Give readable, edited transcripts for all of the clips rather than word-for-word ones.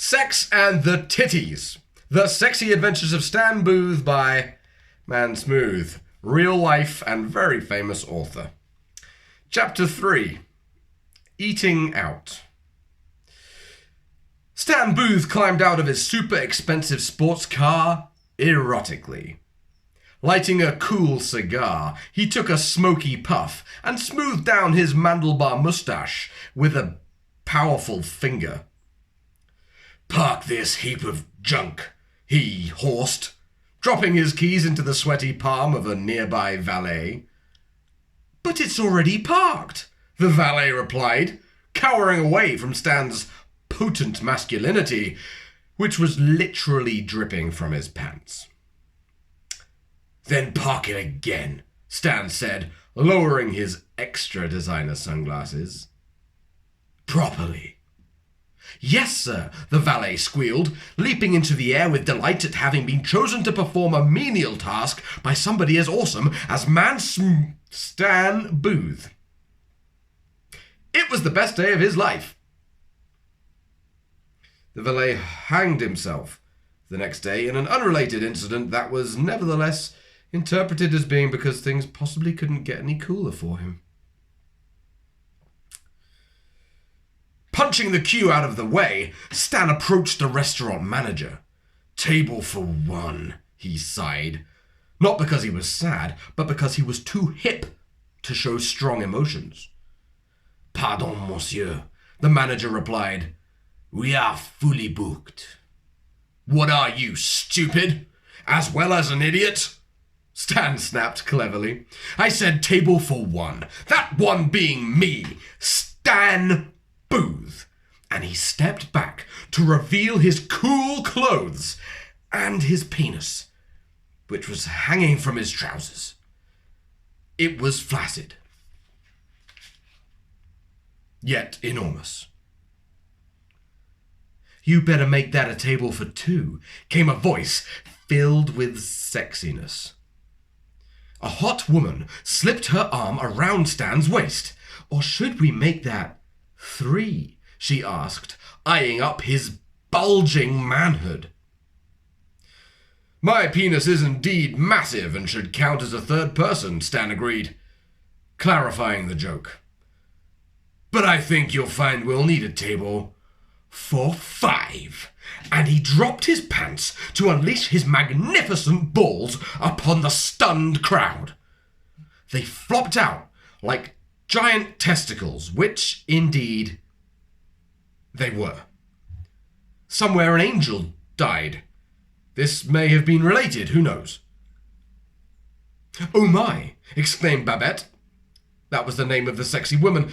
Sex and the Titties. The Sexy Adventures of Stann Boothe by Mann Smoothe. Real life and very famous author. Chapter 3. Eating Out. Stann Boothe climbed out of his super expensive sports car erotically. Lighting a cool cigar, he took a smoky puff and smoothed down his mandelbar moustache with a powerful finger. "Park this heap of junk," he hoarsed, dropping his keys into the sweaty palm of a nearby valet. "But it's already parked," the valet replied, cowering away from Stan's potent masculinity, which was literally dripping from his pants. "Then park it again," Stann said, lowering his extra designer sunglasses. "Properly." "Yes, sir," the valet squealed, leaping into the air with delight at having been chosen to perform a menial task by somebody as awesome as Stann Boothe. It was the best day of his life. The valet hanged himself the next day in an unrelated incident that was nevertheless interpreted as being because things possibly couldn't get any cooler for him. Punching the queue out of the way, Stann approached the restaurant manager. "Table for one," he sighed. Not because he was sad, but because he was too hip to show strong emotions. "Pardon, monsieur," the manager replied. "We are fully booked." "What are you, stupid? As well as an idiot?" Stann snapped cleverly. "I said table for one. That one being me, Stann Boothe." And he stepped back to reveal his cool clothes and his penis, which was hanging from his trousers. It was flaccid, yet enormous. "You better make that a table for two," came a voice filled with sexiness. A hot woman slipped her arm around Stan's waist. "Or should we make that three?" she asked, eyeing up his bulging manhood. "My penis is indeed massive and should count as a third person," Stann agreed, clarifying the joke. "But I think you'll find we'll need a table for five." And he dropped his pants to unleash his magnificent balls upon the stunned crowd. They flopped out like giant testicles, which, indeed, they were. Somewhere an angel died. This may have been related, who knows? "Oh my!" exclaimed Babette. That was the name of the sexy woman.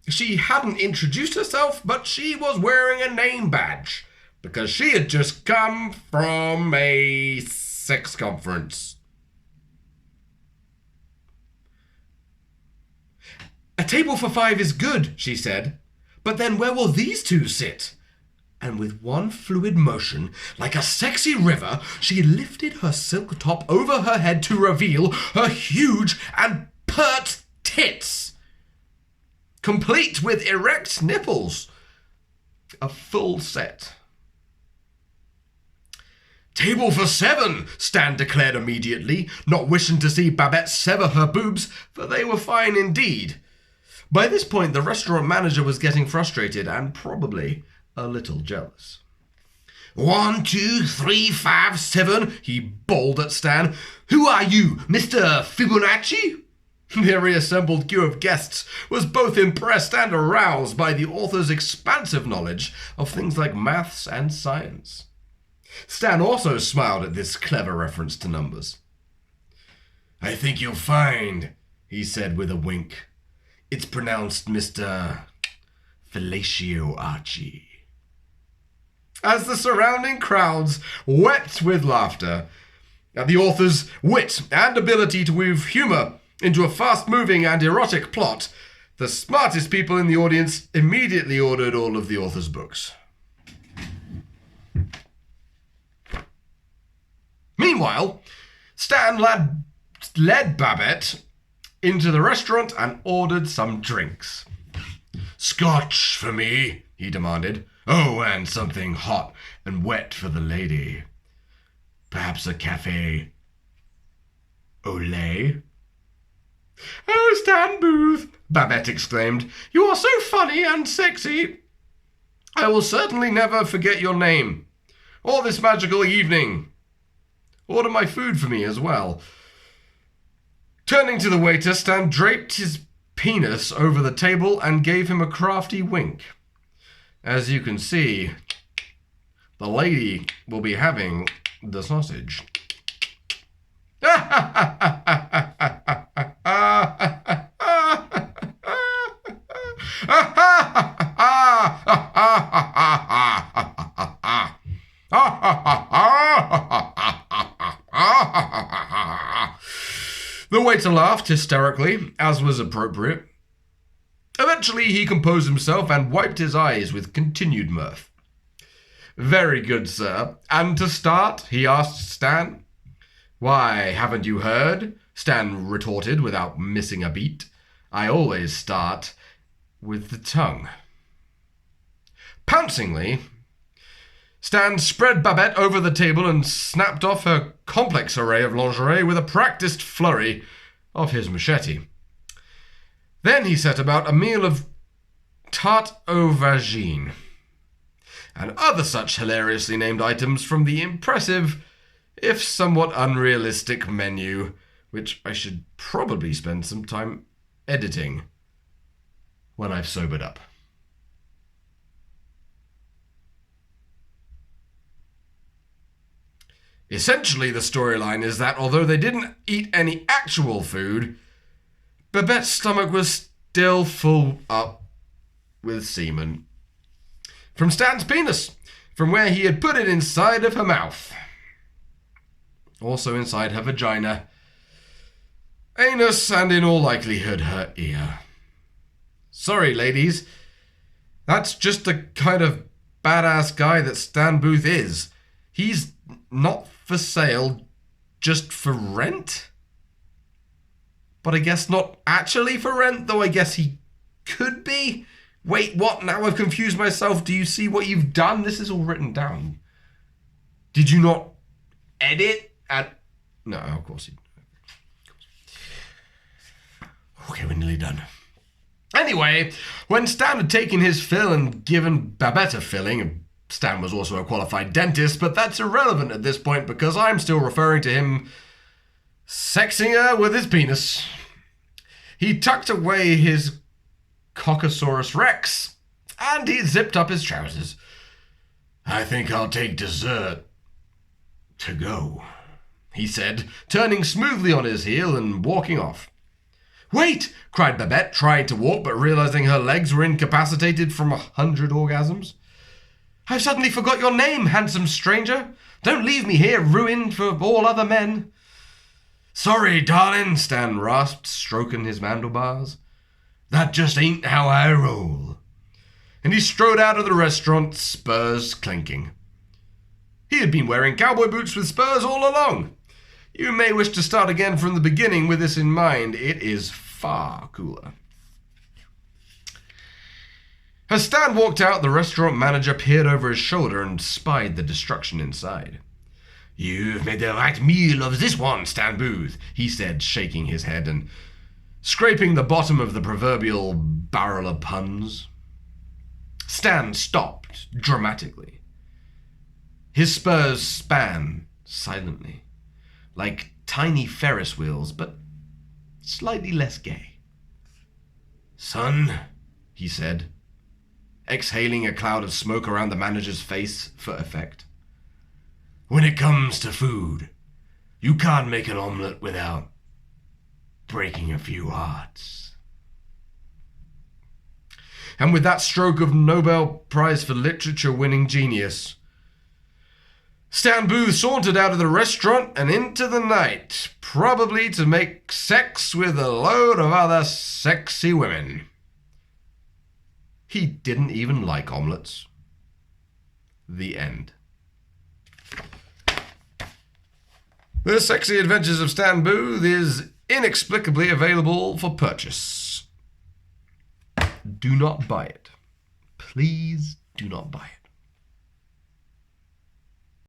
She hadn't introduced herself, but she was wearing a name badge, because she had just come from a sex conference. "A table for five is good," she said. "But then where will these two sit?" And with one fluid motion, like a sexy river, she lifted her silk top over her head to reveal her huge and pert tits, complete with erect nipples. A full set. "Table for seven," Stann declared immediately, not wishing to see Babette sever her boobs, for they were fine indeed. By this point, the restaurant manager was getting frustrated and probably a little jealous. "1, 2, 3, 5, 7, he bawled at Stann. "Who are you, Mr. Fibonacci?" The reassembled queue of guests was both impressed and aroused by the author's expansive knowledge of things like maths and science. Stann also smiled at this clever reference to numbers. "I think you'll find," he said with a wink, "it's pronounced Mr. Fellatio Archie." As the surrounding crowds wept with laughter at the author's wit and ability to weave humour into a fast-moving and erotic plot, the smartest people in the audience immediately ordered all of the author's books. Meanwhile, Stann led Babette into the restaurant and ordered some drinks. "Scotch for me," he demanded. "Oh, and something hot and wet for the lady. Perhaps a café au lait?" "Oh, Stann Boothe," Babette exclaimed. "You are so funny and sexy. I will certainly never forget your name, or this magical evening. Order my food for me as well." Turning to the waiter, Stann draped his penis over the table and gave him a crafty wink. "As you can see, the lady will be having the sausage." The waiter laughed hysterically, as was appropriate. Eventually he composed himself and wiped his eyes with continued mirth. "Very good, sir. And to start?" he asked Stann. "Why, haven't you heard?" Stann retorted without missing a beat. "I always start with the tongue." Pouncingly, Stann spread Babette over the table and snapped off her complex array of lingerie with a practiced flurry of his machete. Then he set about a meal of tarte aux vagines and other such hilariously named items from the impressive, if somewhat unrealistic menu, which I should probably spend some time editing when I've sobered up. Essentially, the storyline is that although they didn't eat any actual food, Babette's stomach was still full up with semen from Stann's penis, from where he had put it inside of her mouth. Also inside her vagina, anus, and in all likelihood her ear. Sorry, ladies. That's just the kind of badass guy that Stann Boothe is. He's not for sale, just for rent? But I guess not actually for rent, though I guess he could be. Wait, what? Now I've confused myself. Do you see what you've done? This is all written down. Did you not edit? No, of course you didn't. Okay, we're nearly done. Anyway, when Stann had taken his fill and given Babette a filling, Stann was also a qualified dentist, but that's irrelevant at this point because I'm still referring to him sexing her with his penis. He tucked away his Coccosaurus Rex, and he zipped up his trousers. "I think I'll take dessert to go," he said, turning smoothly on his heel and walking off. "Wait!" cried Babette, trying to walk but realizing her legs were incapacitated from 100 orgasms. "I've suddenly forgot your name, handsome stranger. Don't leave me here ruined for all other men." "Sorry, darling," Stann rasped, stroking his handlebars. "That just ain't how I roll." And he strode out of the restaurant, spurs clinking. He had been wearing cowboy boots with spurs all along. You may wish to start again from the beginning with this in mind. It is far cooler. As Stann walked out, the restaurant manager peered over his shoulder and spied the destruction inside. "You've made the right meal of this one, Stann Boothe," he said, shaking his head and scraping the bottom of the proverbial barrel of puns. Stann stopped dramatically. His spurs span silently, like tiny Ferris wheels, but slightly less gay. "Son," he said, exhaling a cloud of smoke around the manager's face for effect. "When it comes to food, you can't make an omelette without breaking a few hearts." And with that stroke of Nobel Prize for Literature winning genius, Stann Boothe sauntered out of the restaurant and into the night, probably to make sex with a load of other sexy women. He didn't even like omelettes. The end. The Sexy Adventures of Stann Boothe is inexplicably available for purchase. Do not buy it. Please do not buy it.